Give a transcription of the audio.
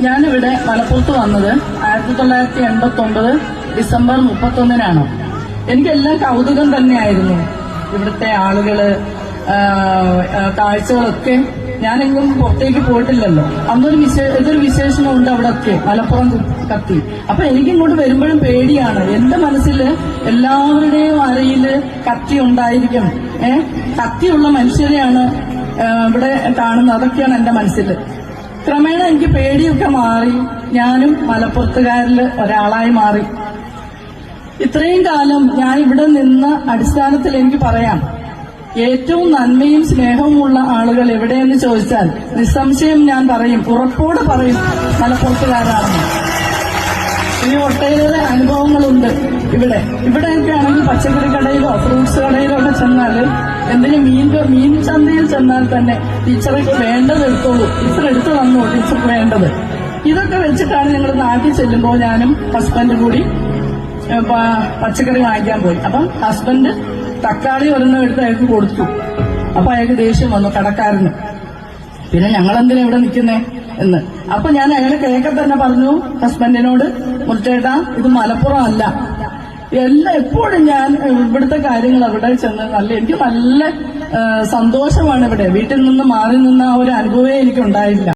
ഞാനിവിടെ മലപ്പുറത്ത് വന്നത് 1989 ഡിസംബർ 31-നാണ്. എനിക്കെല്ലാം കൗതുകം തന്നെയായിരുന്നു. ഇവിടുത്തെ ആളുകള്, കാഴ്ചകളൊക്കെ. ഞാനെങ്ങും പുറത്തേക്ക് പോയിട്ടില്ലല്ലോ. ഇതൊരു വിശേഷണമുണ്ട് അവിടെയൊക്കെ, മലപ്പുറം കത്തി. അപ്പൊ എനിക്കിങ്ങോട്ട് വരുമ്പോഴും പേടിയാണ്. എന്റെ മനസ്സിൽ എല്ലാവരുടെയും അരയില് കത്തി ഉണ്ടായിരിക്കും. കത്തിയുള്ള മനുഷ്യരെയാണ് ഇവിടെ കാണുന്നത്. അതൊക്കെയാണ് എന്റെ മനസ്സിൽ. ക്രമേണ എനിക്ക് പേടിയൊക്കെ മാറി. ഞാനും മലപ്പുറത്തുകാരിൽ ഒരാളായി മാറി. ഇത്രയും കാലം ഞാൻ ഇവിടെ നിന്ന അടിസ്ഥാനത്തിൽ എനിക്ക് പറയാം, ഏറ്റവും നന്മയും സ്നേഹവുമുള്ള ആളുകൾ എവിടെയെന്ന് ചോദിച്ചാൽ നിസ്സംശയം ഞാൻ പറയും, ഉറപ്പോടെ പറയും, മലപ്പുറത്തുകാരാണെന്ന്. ഇനി ഒട്ടേറെ അനുഭവങ്ങളുണ്ട് ഇവിടെയൊക്കെ ആണെങ്കിൽ പച്ചക്കറി കടയിലോ ഫ്രൂട്ട്സ് കടയിലോ ഒക്കെ ചെന്നാല്, എന്തിന് മീൻ ചന്തയിൽ ചെന്നാൽ തന്നെ ടീച്ചർക്ക് വേണ്ടത് എടുത്തോളൂ, ടീച്ചർ എടുത്തു തന്നോ, ടീച്ചർക്ക് വേണ്ടത്. ഇതൊക്കെ വെച്ചിട്ടാണ് ഞങ്ങൾ നാട്ടിൽ ചെല്ലുമ്പോൾ ഞാനും ഹസ്ബൻഡ് കൂടി പച്ചക്കറി വാങ്ങിക്കാൻ പോയി. അപ്പം ഹസ്ബൻഡ് തക്കാളി ഒരെണ്ണം എടുത്ത് അയാൾക്ക് കൊടുത്തു. അപ്പൊ അയാൾക്ക് ദേഷ്യം വന്നു, കടക്കാരന്. പിന്നെ ഞങ്ങളെന്തിനാ ഇവിടെ നിൽക്കുന്നേ എന്ന്. അപ്പൊ ഞാൻ അയാളെ കേൾക്കെ തന്നെ പറഞ്ഞു ഹസ്ബൻഡിനോട്, മുറിച്ചേട്ടാ, ഇത് മലപ്പുറം അല്ല. എപ്പോഴും ഞാൻ ഇവിടുത്തെ കാര്യങ്ങൾ അവിടെ ചെന്ന് എനിക്ക് നല്ല സന്തോഷമാണ്. ഇവിടെ വീട്ടിൽ നിന്ന് മാറി നിന്ന ഒരു അനുഭവമേ എനിക്കുണ്ടായില്ല.